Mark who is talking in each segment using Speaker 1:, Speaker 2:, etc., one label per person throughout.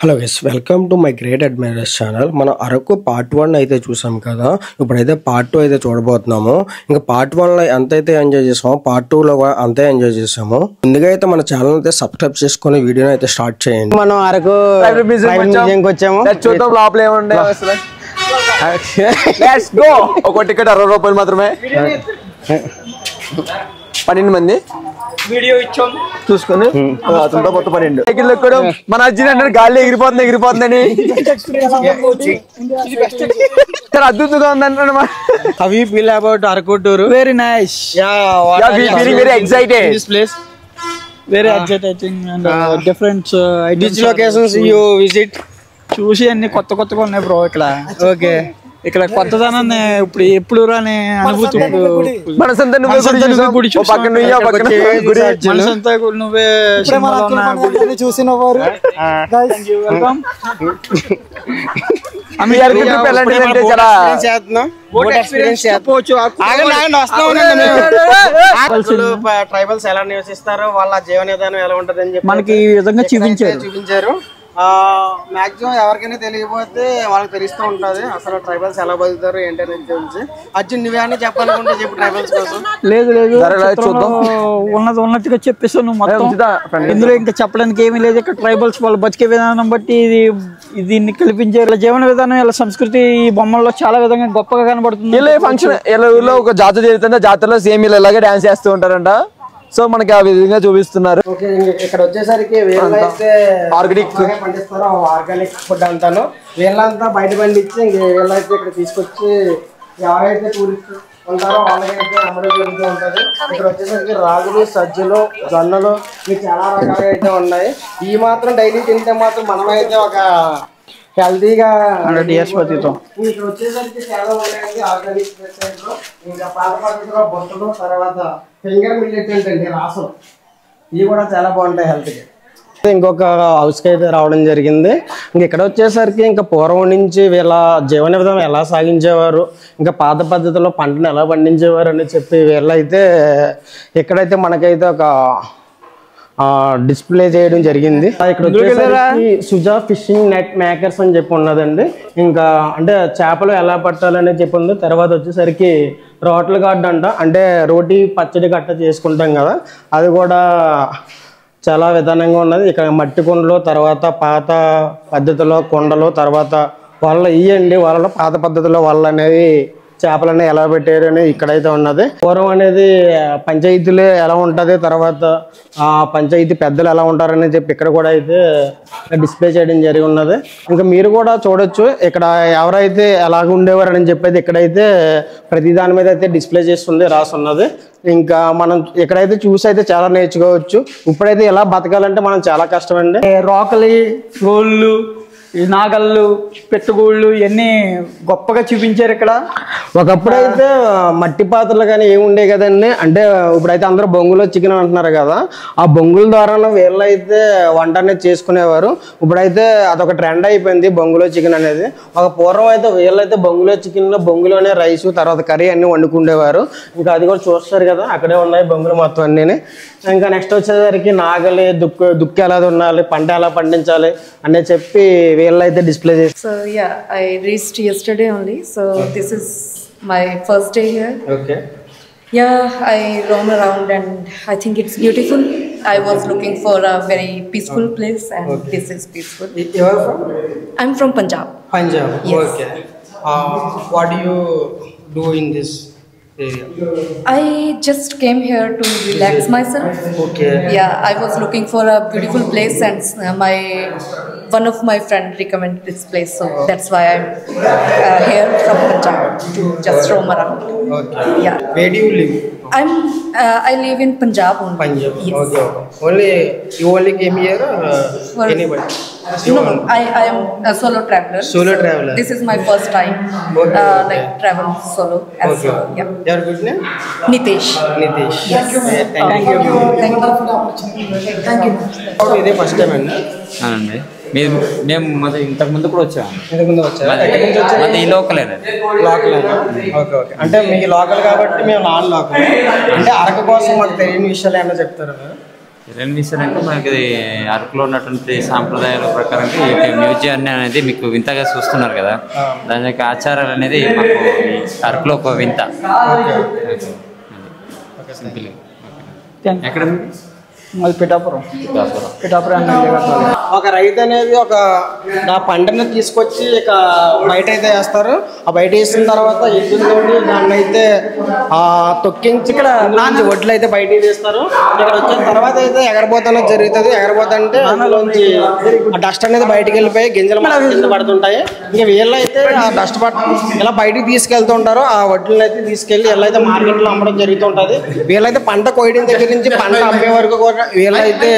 Speaker 1: Hello guys, welcome to my great admirers channel. మనం Araku part 1 అయితే చూసాం కదా. ఇప్పుడైతే పార్ట్ 2 అయితే చూడబోతున్నాము. ఇంకా పార్ట్ 1లో ఎంతైతే ఎంజాయ్ చేసామో పార్ట్ 2లో అంతే ఎంజాయ్ చేసాము. ముందుగా అయితే మన ఛానల్ అయితే సబ్స్క్రైబ్ చేసుకుని వీడియోని అయితే స్టార్ట్ చేయండి.
Speaker 2: మనం అరకు మ్యూజియంకి వచ్చాము. చూద్దాం లోపల ఏముండే. ఒక టికెట్ 60 రూపాయలు మాత్రమే. 12 మంది వీడియో ఇచ్చాం చూసుకుని అతనితో మొత్తం 12 సైకిల్ ఎక్కడం. మన అర్జున్ అంటే గాలి ఎగిరిపోతుందని అద్భుతంగా ఉందంటే.
Speaker 1: How you feel about Araku tour?
Speaker 3: Very nice.
Speaker 2: Very excited.
Speaker 3: This place very exciting and different
Speaker 1: Which locations you visit?
Speaker 3: చూసి అన్ని కొత్తగా ఉన్నాయి బ్రో ఇక్కడ.
Speaker 1: Okay.
Speaker 3: ఇక్కడ కొత్తదనాన్ని ఇప్పుడు ఎప్పుడు రాని అనుభూతి.
Speaker 2: మనసంతా నువ్వే
Speaker 3: చూసినవారు
Speaker 1: ట్రైబల్స్ ఎలా నివసిస్తారు, వాళ్ళ జీవన విధానం ఎలా ఉంటది అని చెప్పి
Speaker 3: మనకి ఈ విధంగా చూపించారు.
Speaker 1: మాక్సిమం ఎవరికైనా తెలియకపోతే వాళ్ళకి తెలుస్తూ ఉంటది అసలు ట్రైబల్స్ ఎలా బతుకుతారు ఏంటనే తెలిసి. అర్జున్ నువ్వే అని చెప్పాలనుకుంటే చెప్పు ట్రైబల్స్ కోసం.
Speaker 3: లేదు ఉన్నట్టుగా చెప్పేసావు నువ్వు మొత్తం. ఇందులో ఇంకా చెప్పడానికి ఏమీ లేదు. ఇక్కడ ట్రైబల్స్ వాళ్ళు బతికే విధానం బట్టి దీన్ని కల్పించారు. ఇలా జీవన విధానం, ఇలా సంస్కృతి ఈ బొమ్మల్లో చాలా విధంగా గొప్పగా కనబడుతుంది.
Speaker 2: ఇలా ఫంక్షన్ ఇలా ఊళ్ళో ఒక జాతర జరుగుతుంది. జాతరలో సేమ్ ఇలా ఇలాగే డాన్స్ చేస్తూ ఉంటారంట. సో మనకి ఆ విధంగా చూపిస్తున్నారు.
Speaker 1: ఇక్కడ వచ్చేసరికి వీళ్ళైతే ఆర్గానిక్ పండిస్తారో ఆర్గానిక్ ఫుడ్ అంతాను వీళ్ళంతా బయట పండించి వీళ్ళైతే ఇక్కడ తీసుకొచ్చి ఎవరైతే టూరిస్ట్ ఉంటారో వాళ్ళకైతే అమ్మడం జరుగుతూ ఉంటుంది. ఇక్కడ వచ్చేసరికి రాగులు, సజ్జలు, జొన్నలు మీకు చాలా రకాలుగా అయితే ఉన్నాయి. ఈ మాత్రం డైలీ తింటే మాత్రం మనమైతే ఒక హెల్తీగా ఇక్కడ వచ్చేసరికి చాలా ఉన్నాయండి. ఆర్గానిక్ వెబ్సైట్లో ఇంకా పాత పద్ధతిలో బొట్టలు, తర్వాత ఫింగర్ మిల్లెట్ ఏంటండి రాసం, ఇవి కూడా చాలా బాగుంటాయి హెల్త్కి. ఇంకొక హౌస్కి అయితే రావడం జరిగింది. ఇంక ఇక్కడ వచ్చేసరికి ఇంకా పూర్వం నుంచి వీళ్ళ జీవన విధానం ఎలా సాగించేవారు, ఇంకా పాత పద్ధతిలో పంటను ఎలా పండించేవారు అని చెప్పి వీళ్ళైతే ఇక్కడైతే మనకైతే ఒక డిస్ప్లే చేయడం జరిగింది. ఇక్కడ వచ్చేసరికి సుజా ఫిషింగ్ నెట్ మేకర్స్ అని చెప్పి ఉన్నదండి. ఇంకా అంటే చేపలు ఎలా పట్టాలని చెప్పి ఉంది. తర్వాత వచ్చేసరికి రోటల్ గార్డ్ అంట, అంటే రోటీ పచ్చడి గట్ట చేసుకుంటాం కదా, అది కూడా చాలా విధానంగా ఉన్నది. ఇక్కడ మట్టి కుండలు, తర్వాత పాత పద్ధతిలో కుండలు, తర్వాత వాళ్ళ ఇయ్యండి వాళ్ళ పాత పద్ధతిలో వాళ్ళు అనేది చేపలన్నీ ఎలా పెట్టారు అనేది ఇక్కడైతే ఉన్నది. పూర్వం అనేది పంచాయతీలు ఎలా ఉంటుంది, తర్వాత పంచాయతీ పెద్దలు ఎలా ఉంటారని చెప్పి ఇక్కడ కూడా అయితే డిస్ప్లే చేయడం జరిగి ఉన్నది. ఇంకా మీరు కూడా చూడొచ్చు ఇక్కడ ఎవరైతే ఎలాగ ఉండేవారు అని చెప్పేది ఇక్కడైతే ప్రతి దాని మీద అయితే డిస్ప్లే చేస్తుంది, రాసి ఉన్నది. ఇంకా మనం ఇక్కడైతే చూసి అయితే చాలా నేర్చుకోవచ్చు. ఇప్పుడైతే ఎలా బతకాలంటే మనం చాలా కష్టమండి.
Speaker 3: రోకలి, గోళ్ళు, ఈ నాగళ్ళు, పెట్టుగోళ్ళు ఇవన్నీ గొప్పగా చూపించారు ఇక్కడ.
Speaker 1: ఒకప్పుడైతే మట్టి పాత్రలు కానీ ఏముండే కదండి. అంటే ఇప్పుడైతే అందరూ బొంగులో చికెన్ అంటున్నారు కదా, ఆ బొంగుల ద్వారా వీళ్ళైతే వంట అనేది చేసుకునేవారు. ఇప్పుడైతే అదొక ట్రెండ్ అయిపోయింది బొంగులో చికెన్ అనేది. ఒక పూర్వం అయితే వీళ్ళైతే బొంగులో చికెన్లో బొంగులోనే రైస్, తర్వాత కర్రీ అన్నీ వండుకుండేవారు. ఇంకా అది కూడా చూస్తారు కదా, అక్కడే ఉన్నాయి బొంగులు మొత్తం అన్నీ. ఇంకా నెక్స్ట్ వచ్చేసరికి నాగలి, దుక్కి ఎలా ఉండాలి, పంట ఎలా పండించాలి అనే చెప్పి వీళ్ళైతే డిస్ప్లే చేస్తారు.
Speaker 4: So yeah, I reached yesterday only. So this is my first day here.
Speaker 1: Okay.
Speaker 4: Yeah, I roam around and I think it's beautiful. I was looking for a very peaceful place and this is peaceful.
Speaker 1: You are from?
Speaker 4: I'm from Punjab.
Speaker 1: Punjab.
Speaker 4: Yes.
Speaker 1: Okay. What do you do in this area?
Speaker 4: I just came here to relax myself.
Speaker 1: Okay.
Speaker 4: Yeah, I was looking for a beautiful place and one of my friend recommended this place, so that's why I'm here from Punjab to just roam around.
Speaker 1: Okay.
Speaker 4: Yeah.
Speaker 1: Where do you live?
Speaker 4: I live in Punjab only.
Speaker 1: Punjab.
Speaker 4: Yes.
Speaker 1: Okay. You only came here or anybody?
Speaker 4: No, I am a solo traveler.
Speaker 1: Solo traveler.
Speaker 4: This is my first time travel solo.
Speaker 1: Okay.
Speaker 4: Yeah.
Speaker 1: Your good name?
Speaker 4: Nitesh.
Speaker 1: Nitesh.
Speaker 4: Yes.
Speaker 1: Thank you.
Speaker 4: Thank you for the opportunity. Thank you.
Speaker 1: ఇదే first time అండి.
Speaker 5: అవునండి. మేము ఇంతకు ముందు కూడా వచ్చాము.
Speaker 1: ఇంతకుముందు వచ్చారా? ఎక్కడి నుంచి వచ్చారు?
Speaker 5: ఈ లోకలేనండి.
Speaker 1: లోకలేనా? Okay okay. అంటే మీకు లోకల్ కాబట్టి మేము నాన్ లోకల్. అంటే అరకు కోసం మాకు తెలియని విషయాలు ఏమైనా చెప్తారా?
Speaker 5: రణవీర్ అంటే మనకి అరకులో ఉన్నటువంటి సాంప్రదాయాల ప్రకారంగా ఈ మ్యూజియాన్ని అనేది మీకు వింతగా చూస్తున్నారు కదా, దాని యొక్క ఆచారాలు అనేది మాకు అరకులో ఒక వింత. ఎక్కడ
Speaker 3: మాది పిఠాపురం.
Speaker 1: ఒక రైతు అనేది ఒక పంటని తీసుకొచ్చి ఇక బయట అయితే వేస్తారు. ఆ బయట వేసిన తర్వాత ఎద్దులతోటి దాన్ని అయితే తొక్కించి ఇక్కడ వడ్లు అయితే బయట తీస్తారు. ఇక్కడ వచ్చిన తర్వాత అయితే ఎగరబోతనే జరుగుతుంది. ఎగరబోతంటే అందులోంచి ఆ డస్ట్ అనేది బయటకు వెళ్ళిపోయి గింజలు కింద పడుతుంటాయి. ఇంకా వీళ్ళు అయితే ఆ డస్ట్ ఇలా బయటికి తీసుకెళ్తుంటారు. ఆ వడ్లను అయితే తీసుకెళ్లి వీళ్ళైతే మార్కెట్లో అమ్మడం జరుగుతుంటది. వీళ్ళైతే పంట కోయడం దగ్గర నుంచి పంట అమ్మే వరకు కూడా వీళ్ళైతే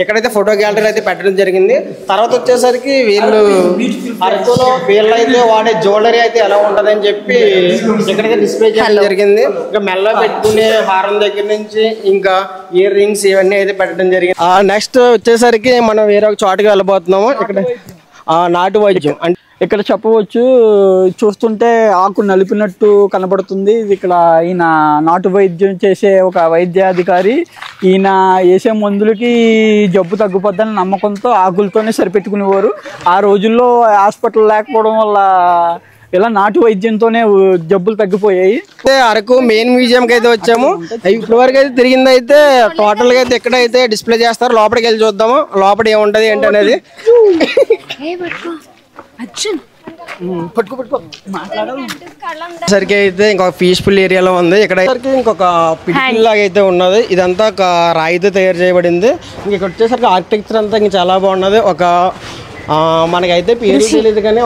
Speaker 1: ఎక్కడైతే ఫోటో గ్యాలరీ అయితే పెట్టడం జరిగింది. తర్వాత వచ్చేసరికి వీళ్ళు అరకులో వీళ్ళైతే వాడే జ్యువెలరీ అయితే ఎలా ఉంటదని చెప్పి ఎక్కడైతే డిస్ప్లే చేయడం జరిగింది. ఇంకా మెల్ల పెట్టుకునే హారం దగ్గర నుంచి ఇంకా ఇయర్ రింగ్స్ ఇవన్నీ అయితే పెట్టడం జరిగింది. నెక్స్ట్ వచ్చేసరికి మనం వేరే ఒక చోటుకి వెళ్ళబోతున్నాము. ఇక్కడ నాటు వైద్యం అంటే
Speaker 3: ఇక్కడ చెప్పవచ్చు, చూస్తుంటే ఆకు నలిపినట్టు కనబడుతుంది. ఇక్కడ ఈయన నాటు వైద్యం చేసే ఒక వైద్యాధికారి. ఈయన వేసే మందులకి జబ్బు తగ్గిపోద్దని నమ్మకంతో ఆకులతోనే సరిపెట్టుకునేవారు. ఆ రోజుల్లో హాస్పిటల్ లేకపోవడం వల్ల ఇలా నాటు వైద్యంతోనే జబ్బులు తగ్గిపోయాయి.
Speaker 1: అరకు మెయిన్ మ్యూజియం కి అయితే వచ్చాము. ఇప్పటి వరకు అయితే తిరిగింది అయితే టోటల్ గా అయితే ఎక్కడైతే డిస్ప్లే చేస్తారు. లోపలికి వెళ్ళి చూద్దాము లోపల ఏముంటది ఏంటి అనేది. సరికి అయితే ఇంకొక పీస్ఫుల్ ఏరియాలో ఉంది. ఇక్కడ ఇంకొక పిడికిల్ లాగా అయితే ఉన్నది. ఇదంతా ఒక రాయితో తయారు చేయబడింది. ఇక్కడ వచ్చేసరికి ఆర్కిటెక్చర్ అంతా ఇంకా చాలా బాగున్నది. ఒక మనకైతే పేరు తెలియదు కానీ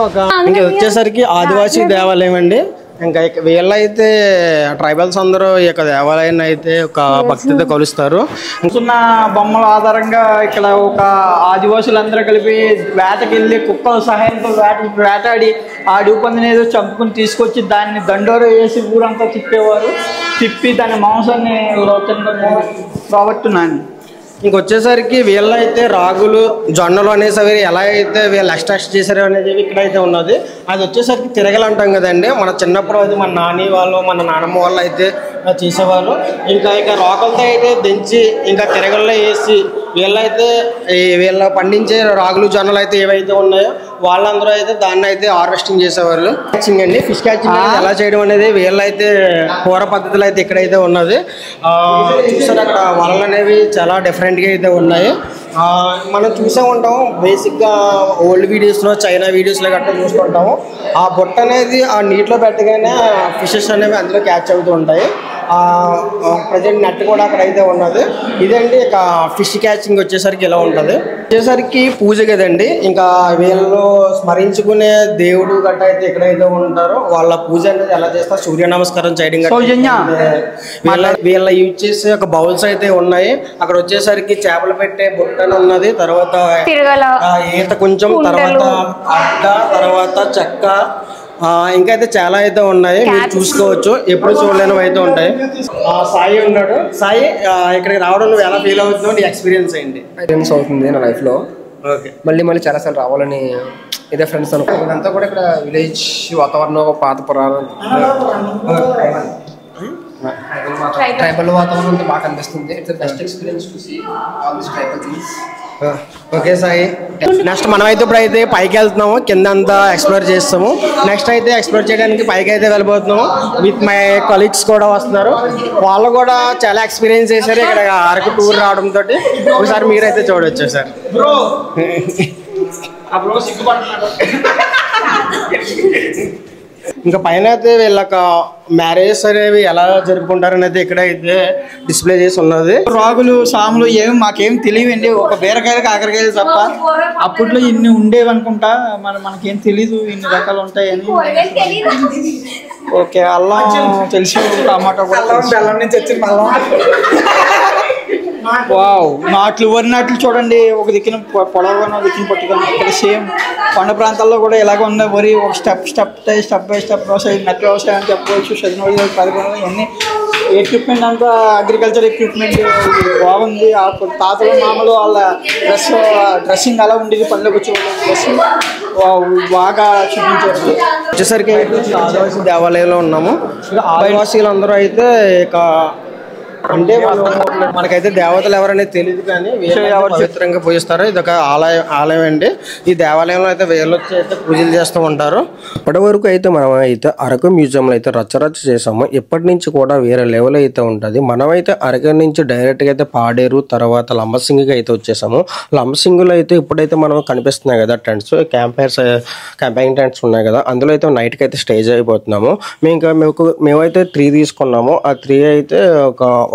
Speaker 1: ఇంకా వచ్చేసరికి ఆదివాసీ దేవాలయం అండి. ఇంకా వీళ్ళైతే ట్రైబల్స్ అందరూ ఈ యొక్క దేవాలయాన్ని అయితే ఒక భక్తితో కొలుస్తారు.
Speaker 3: చిన్న బొమ్మల ఆధారంగా ఇక్కడ ఒక ఆదివాసులందరూ కలిపి వేటకెళ్ళి కుక్కల సహాయంతో వేటాడి ఆ అడుగుపందిని ఏదో చంపుకుని తీసుకొచ్చి దాన్ని దండోర వేసి ఊరంతా తిప్పి దాని మాంసాన్ని రాబట్టున్నాను.
Speaker 1: ఇంకొచ్చేసరికి వీళ్ళైతే రాగులు జొన్నలు అనేసి ఎలా అయితే వీళ్ళు ఎక్స్ట్రాక్ట్ చేశారు అనేది ఇక్కడైతే ఉన్నది. అది వచ్చేసరికి తిరగలు అంటాం కదండి. మన చిన్నప్పుడు అయితే మన నాని వాళ్ళు మన నాన్నమ్మ వాళ్ళు అయితే చేసేవాళ్ళు. ఇంకా రోకలతో అయితే దించి ఇంకా తిరగల్లో వేసి వీళ్ళైతే వీళ్ళ పండించే రాగులు జొన్నలు అయితే ఏవైతే ఉన్నాయో వాళ్ళందరూ అయితే దాన్ని అయితే హార్వెస్టింగ్ చేసేవాళ్ళు. క్యాచింగ్ అండి, ఫిష్ క్యాచింగ్ అనేది ఎలా చేయడం అనేది వీళ్ళైతే పూర్వ పద్ధతులు అయితే ఇక్కడైతే ఉన్నది. చూసారు అక్కడ వలలు అనేవి చాలా డిఫరెంట్గా అయితే ఉన్నాయి. మనం చూసే ఉంటాము బేసిక్గా ఓల్డ్ వీడియోస్లో చైనా వీడియోస్లో గట్రా చూస్తుంటాము. ఆ బుట్ట అనేది ఆ నీటిలో పెట్టగానే ఫిషెస్ అనేవి అందులో క్యాచ్ అవుతూ ఉంటాయి. ప్రజెంట్ నెట్ కూడా అక్కడ అయితే ఉన్నది. ఇదండి ఇక ఫిష్ క్యాచింగ్ వచ్చేసరికి ఇలా ఉంటుంది. వచ్చేసరికి పూజ కదండి. ఇంకా వీళ్ళు స్మరించుకునే దేవుడు గట్ట అయితే ఎక్కడైతే ఉంటారో వాళ్ళ పూజ అనేది ఎలా చేస్తారు, సూర్య నమస్కారం చేయడం వీళ్ళ యూజ్ చేసే ఒక బౌల్స్ అయితే ఉన్నాయి. అక్కడ వచ్చేసరికి చేపలు పెట్టే బుట్టలు ఉన్నది. తర్వాత ఈత కొంచెం, తర్వాత అడ్డ, తర్వాత చెక్క, ఇంకా అయితే చాలా అయితే ఉన్నాయి. మీరు చూసుకోవచ్చు, ఎప్పుడు చూడలేనివి అయితే ఉంటాయి. సాయి ఉన్నాడు. సాయి, ఇక్కడికి రావడం నువ్వు ఎలా ఫీల్ అవుతున్నావు, నీ ఎక్స్పీరియన్స్ ఏంటి?
Speaker 6: ఎక్స్పీరియన్స్ అవుతుంది నా లైఫ్లో. మళ్ళీ చాలాసార్లు రావాలని ఇదే ఫ్రెండ్స్ అనుకో. ఇదంతా కూడా ఇక్కడ విలేజ్ వాతావరణం, పాత పురాణం ట్రైబల్ వాతావరణం అంతా బాగా కనిపిస్తుంది. It's best experience to see all this tribal things.
Speaker 1: Okay Sai, next మనం అయితే ఇప్పుడు అయితే పైకి వెళ్తున్నాము. కింద అంతా ఎక్స్ప్లోర్ చేస్తాము. నెక్స్ట్ అయితే ఎక్స్ప్లోర్ చేయడానికి పైకి అయితే వెళ్ళిపోతున్నాము. విత్ మై కొలీగ్స్ కూడా వస్తున్నారు. వాళ్ళు కూడా చాలా ఎక్స్పీరియన్స్ చేశారు ఇక్కడ అరకు టూర్ రావడంతో. ఒకసారి మీరైతే చూడవచ్చు సార్. ఇంకా పైన అయితే వీళ్ళక మ్యారేజెస్ అనేవి ఎలా జరుపుకుంటారని అయితే ఇక్కడ అయితే డిస్ప్లే చేసి ఉన్నది.
Speaker 3: రాగులు సాములు ఏమి మాకేం తెలియవండి. ఒక బీరకాయలు కాకరకాయలు తప్ప. అప్పట్లో ఇన్ని ఉండేవి అనుకుంటా. మనకేం తెలీదు ఇన్ని రకాలు ఉంటాయని. ఓకే, అల్లం తెలుసు, టమాటా కూడా బెల్లం నుంచి వచ్చింది. వావ్, నాట్లు, వరి నాట్లు చూడండి. ఒక దిక్కున పొడవుగా దిక్కున పట్టుకొని. ఇక్కడ సేమ్ కొండ ప్రాంతాల్లో కూడా ఇలాగ ఉంది. వరి ఒక స్టెప్ బై స్టెప్ వ్యవసాయం, నెట్ వ్యవసాయం అని చెప్పవచ్చు. చదివిన పదకొండు ఇవన్నీ ఎక్విప్మెంట్ అంతా అగ్రికల్చర్ ఎక్విప్మెంట్ బాగుంది. ఆ తాతలు మామూలు వాళ్ళ డ్రెస్సింగ్ అలా ఉండేది. పనిలోకి వచ్చి డ్రెస్సింగ్ బాగా చూపించారు.
Speaker 1: వచ్చేసరికి ఆదివాసీ దేవాలయంలో ఉన్నాము. ఆదివాసీలు అందరూ అయితే ఇక అంటే మనకైతే దేవతలు ఎవరనేది తెలియదు కానీ ఎవరు పవిత్రంగా పూజిస్తారు. ఇది ఒక ఆలయం అండి. ఈ దేవాలయంలో అయితే వేళ్ళు వచ్చి అయితే పూజలు చేస్తూ ఉంటారు.
Speaker 7: ఇప్పటి వరకు అయితే మనం అయితే అరకు మ్యూజియంలో అయితే రచ్చరచ్చ చేసాము. ఇప్పటి నుంచి కూడా వేరే లెవెల్ అయితే ఉంటుంది. మనమైతే అరకు నుంచి డైరెక్ట్గా అయితే పాడేరు తర్వాత లంబసింగికి అయితే వచ్చేసాము. లంబసింగిలో అయితే ఇప్పుడైతే మనం కనిపిస్తున్నాయి కదా టెంట్స్, క్యాంపింగ్ టెంట్స్ ఉన్నాయి కదా, అందులో అయితే నైట్కి అయితే స్టేజ్ అయిపోతున్నాము. మేమైతే 3 తీసుకున్నాము. ఆ 3 అయితే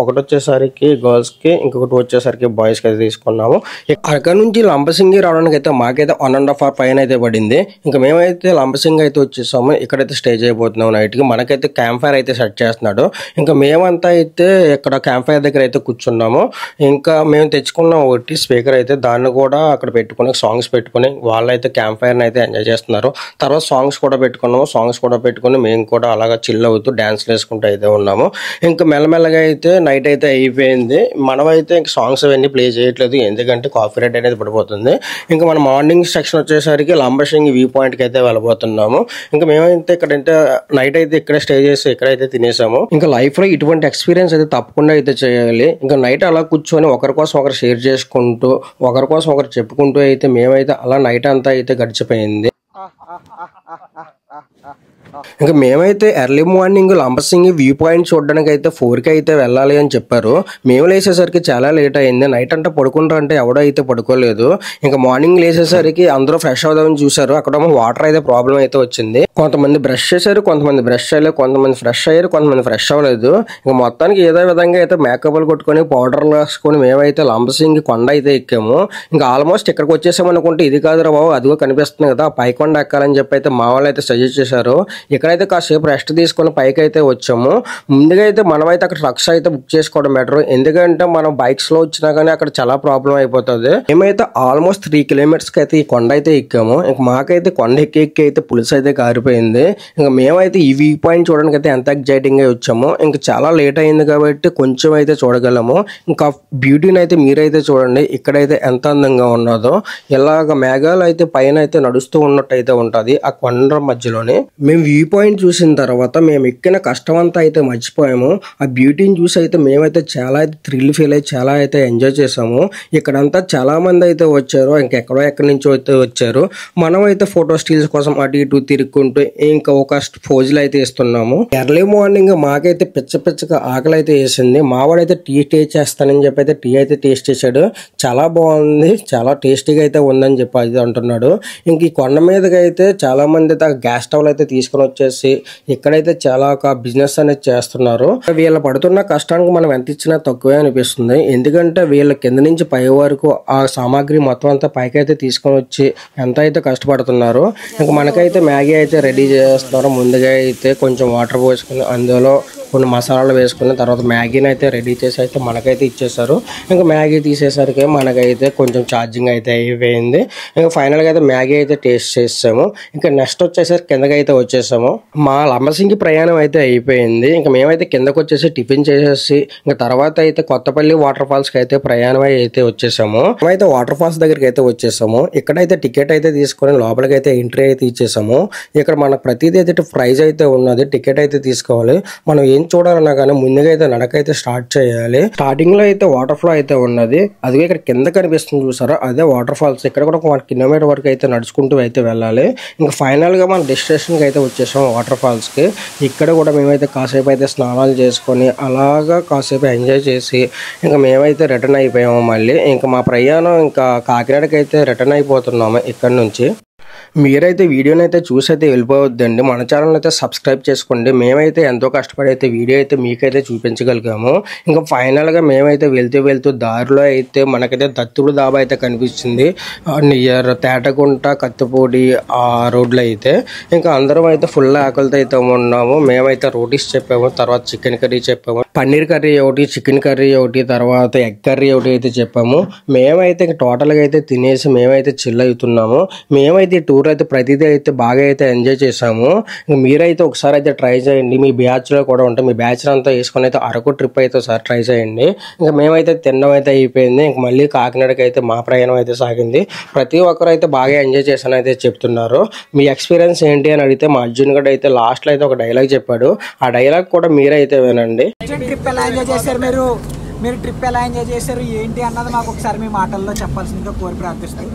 Speaker 7: ఒకటి వచ్చేసరికి గర్ల్స్కి, ఇంకొకటి వచ్చేసరికి బాయ్స్కి అయితే తీసుకున్నాము. అక్కడ నుంచి లంబసింగి రావడానికి అయితే మాకైతే 1.5 hour పైన అయితే పడింది. ఇంకా మేమైతే లంబసింగి అయితే వచ్చేసాము. ఇక్కడైతే స్టేజ్ అయిపోతున్నాము నైట్కి. మనకైతే క్యాంప్ ఫైర్ అయితే సెట్ చేస్తున్నాడు. ఇంకా మేమంతా అయితే ఇక్కడ క్యాంప్ ఫైర్ దగ్గర అయితే కూర్చున్నాము. ఇంకా మేము తెచ్చుకున్న ఒకటి స్పీకర్ అయితే దాన్ని కూడా అక్కడ పెట్టుకుని సాంగ్స్ పెట్టుకుని వాళ్ళైతే క్యాంప్ ఫైర్ని అయితే ఎంజాయ్ చేస్తున్నారు. తర్వాత సాంగ్స్ కూడా పెట్టుకున్నాము. సాంగ్స్ కూడా పెట్టుకుని మేము కూడా అలాగా చిల్ అవుతూ డ్యాన్స్లు వేసుకుంటూ అయితే ఉన్నాము. ఇంకా మెల్లమెల్లగా అయితే నైట్ అయితే అయిపోయింది. మనమైతే ఇంకా సాంగ్స్ అవన్నీ ప్లే చేయట్లేదు, ఎందుకంటే కాపీ రైట్ అనేది పడిపోతుంది. ఇంకా మన మార్నింగ్ సెక్షన్ వచ్చేసరికి లంబసింగి వ్యూ పాయింట్కి అయితే వెళ్ళబోతున్నాము. ఇంకా మేమైతే ఇక్కడంటే నైట్ అయితే ఇక్కడే స్టే చేసి ఇక్కడైతే తినేసాము. ఇంకా లైఫ్లో ఇటువంటి ఎక్స్పీరియన్స్ అయితే తప్పకుండా అయితే చేయాలి. ఇంకా నైట్ అలా కూర్చొని ఒకరి కోసం ఒకరు షేర్ చేసుకుంటూ ఒకరి కోసం ఒకరు చెప్పుకుంటూ అయితే మేమైతే అలా నైట్ అంతా అయితే గడిచిపోయింది. ఇంకా మేమైతే early morning Lambasingi view point చూడడానికి అయితే 4కి అయితే వెళ్ళాలి అని చెప్పారు. మేము లేసేసరికి చాలా లేట్ అయింది. నైట్ అంటే పడుకుంటారంటే ఎవడో అయితే పడుకోలేదు. ఇంకా మార్నింగ్ లేసేసరికి అందరూ ఫ్రెష్ అవుదామని చూసారు. అక్కడ వాటర్ అయితే ప్రాబ్లం అయితే వచ్చింది. కొంతమంది బ్రష్ చేశారు, కొంతమంది బ్రష్ చేయలేదు, కొంతమంది ఫ్రెష్ అయ్యారు, కొంతమంది ఫ్రెష్ అవ్వలేదు. ఇంకా మొత్తానికి ఏదో విధంగా అయితే మేకప్లు కొట్టుకొని పౌడర్లు వేసుకొని మేమైతే లంబసింగి కొండ అయితే ఎక్కాము. ఇంకా ఆల్మోస్ట్ ఇక్కడికి వచ్చేసాం అనుకుంటే ఇది కాదురా బాబు అదిగో కనిపిస్తుంది కదా పై కొండ ఎక్కాలని చెప్పి అయితే మా వాళ్ళు అయితే సజెస్ట్ చేశారు. ఇక్కడైతే కాసేపు రెస్ట్ తీసుకొని పైకి అయితే వచ్చాము. ముందుగా అయితే మనమైతే అక్కడ ట్రక్స్ అయితే బుక్ చేసుకోవడం బెటర్, ఎందుకంటే మనం బైక్స్ లో వచ్చినా కానీ అక్కడ చాలా ప్రాబ్లం అయిపోతుంది. మేమైతే ఆల్మోస్ట్ 3 kilometers కి అయితే ఈ కొండ అయితే ఎక్కాము. ఇంక మాకైతే కొండ ఎక్కి అయితే పులుసు అయితే కారిపోయింది. ఇంకా మేమైతే ఈ వ్యూ పాయింట్ చూడడానికి అయితే ఎంత ఎగ్జైటింగ్ గా వచ్చాము. ఇంకా చాలా లేట్ అయింది కాబట్టి కొంచెం అయితే చూడగలము. ఇంకా బ్యూటీని అయితే మీరైతే చూడండి ఇక్కడైతే ఎంత అందంగా ఉన్నదో. ఇలాగ మేఘాలు అయితే పైన అయితే నడుస్తూ ఉన్నట్టు అయితే ఉంటది ఆ కొండ మధ్యలోనే. మేము వ్యూ పాయింట్ చూసిన తర్వాత మేము ఎక్కిన కష్టం అంతా అయితే మర్చిపోయాము. ఆ బ్యూటీని చూసి అయితే మేమైతే చాలా అయితే థ్రిల్ ఫీల్ అయ్యి చాలా అయితే ఎంజాయ్ చేసాము. ఇక్కడంతా చాలా మంది అయితే వచ్చారు, ఇంకెక్కడో ఎక్కడి నుంచో అయితే వచ్చారు. మనం అయితే ఫోటో స్టిల్స్ కోసం అటు ఇటు తిరుక్కుంటూ ఇంకా ఒక ఫోజులు అయితే ఇస్తున్నాము. ఎర్లీ మార్నింగ్ మాకైతే పిచ్చగా ఆకలి అయితే వేసింది. మావాడైతే టీ టేస్ట్ చేస్తానని చెప్పి అయితే టీ అయితే టేస్ట్ చేశాడు. చాలా బాగుంది, చాలా టేస్టీగా అయితే ఉందని చెప్పి అయితే అంటున్నాడు. ఇంక ఈ కొండ మీదకి అయితే చాలా మంది గ్యాస్ స్టవ్లు అయితే తీసుకుని వచ్చేసి ఇక్కడైతే చాలా ఒక బిజినెస్ అనేది చేస్తున్నారు. వీళ్ళ పడుతున్న కష్టానికి మనం ఎంత ఇచ్చినా తక్కువే అనిపిస్తుంది, ఎందుకంటే వీళ్ళ కింద నుంచి పై వరకు ఆ సామాగ్రి మొత్తం అంతా పైకి అయితే తీసుకొని వచ్చి ఎంత అయితే కష్టపడుతున్నారు. ఇంకా మనకైతే మ్యాగీ అయితే రెడీ చేస్తున్నారు. ముందుగా అయితే కొంచెం వాటర్ పోసుకుని అందులో కొన్ని మసాలాలు వేసుకుని తర్వాత మ్యాగీని అయితే రెడీ చేసి అయితే మనకైతే ఇచ్చేసారు. ఇంకా మ్యాగీ తీసేసరికి మనకైతే కొంచెం ఛార్జింగ్ అయితే అయిపోయింది. ఇంకా ఫైనల్గా అయితే మ్యాగీ అయితే టేస్ట్ చేసాము. ఇంకా నెక్స్ట్ వచ్చేసరికి కిందకి అయితే వచ్చేసాము. మా లంబసింగి ప్రయాణం అయితే అయిపోయింది. ఇంకా మేమైతే కిందకు వచ్చేసి టిఫిన్ చేసేసి ఇంకా తర్వాత అయితే కొత్తపల్లి వాటర్ ఫాల్స్ కి అయితే ప్రయాణం అయితే వచ్చేసాము. మేమైతే వాటర్ ఫాల్స్ దగ్గరికి అయితే వచ్చేసాము. ఇక్కడైతే టికెట్ అయితే తీసుకొని లోపలికి అయితే ఎంట్రీ అయితే ఇచ్చేసాము. ఇక్కడ మనకు ప్రతిదీ అయితే ప్రైజ్ అయితే ఉన్నది, టికెట్ అయితే తీసుకోవాలి. మనం ఏం చూడాలన్నా కానీ ముందుగా అయితే నడకైతే స్టార్ట్ చేయాలి. స్టార్టింగ్ లో అయితే వాటర్ ఫ్లో అయితే ఉన్నది, అదిగే ఇక్కడ కింద కనిపిస్తుంది చూసారా అదే వాటర్ ఫాల్స్. ఇక్కడ కూడా 1 kilometer వరకు అయితే నడుచుకుంటూ అయితే వెళ్ళాలి. ఇంకా ఫైనల్ గా మన డెస్టినేషన్ కి అయితే వచ్చేసాం వాటర్ ఫాల్స్ కి. ఇక్కడ కూడా మేమైతే కాసేపు అయితే స్నానాలు చేసుకొని అలాగా కాసేపు ఎంజాయ్ చేసి ఇంకా మేమైతే రిటర్న్ అయిపోయాము. మళ్ళీ ఇంకా మా ప్రయాణం ఇంకా కాకినాడకి అయితే రిటర్న్ అయిపోతున్నాము ఇక్కడ నుంచి. మీరైతే వీడియోని అయితే చూసి అయితే వెళ్ళిపోవద్దండి, మన ఛానల్ అయితే సబ్స్క్రైబ్ చేసుకోండి. మేమైతే ఎంతో కష్టపడి అయితే వీడియో అయితే మీకైతే చూపించగలిగాము. ఇంకా ఫైనల్గా మేమైతే వెళ్తూ దారిలో అయితే మనకైతే దత్తుడు దాబా అయితే కనిపించింది నియర్ తేటగుంట కత్తిపూడి ఆ రోడ్లో అయితే. ఇంకా అందరం అయితే ఫుల్ ఆకలితో అయితే ఉన్నాము. మేమైతే రోటీస్ చెప్పాము, తర్వాత చికెన్ కర్రీ చెప్పాము, పన్నీర్ కర్రీ ఒకటి, చికెన్ కర్రీ ఒకటి, తర్వాత ఎగ్ కర్రీ ఒకటి అయితే చెప్పాము. మేమైతే టోటల్గా అయితే తినేసి మేమైతే చిల్ అవుతున్నాము. మేమైతే టూర్ 4 అయితే ప్రతిదీ అయితే బాగా అయితే ఎంజాయ్ చేసాము. ఇంకా మీరైతే ఒకసారి అయితే ట్రై చేయండి. మీ బ్యాచ్లో కూడా ఉంటే మీ బ్యాచ్ అంతా వేసుకొని అయితే అరకు ట్రిప్ అయితే ఒకసారి ట్రై చేయండి. ఇంకా మేమైతే తినడం అయితే అయిపోయింది. ఇంక మళ్ళీ కాకినాడకి అయితే మా ప్రయాణం అయితే సాగింది. ప్రతి ఒక్కరు అయితే బాగా ఎంజాయ్ చేశాను అయితే చెప్తున్నారు. మీ ఎక్స్పీరియన్స్ ఏంటి అని అడిగితే మా అర్జున్ గడ్ అయితే లాస్ట్లో అయితే ఒక డైలాగ్ చెప్పాడు. ఆ డైలాగ్ కూడా మీరైతే వినండి.
Speaker 8: ట్రిప్ ఎలా ఎంజాయ్ చేశారు మీరు ట్రిప్ ఎలా ఎంజాయ్ చేశారు ఏంటి అన్నది మాకు ఒకసారి మీ మాటల్లో చెప్పాల్సిందిగా కోరి ప్రార్థిస్తాను.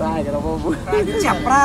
Speaker 8: చెప్పరా.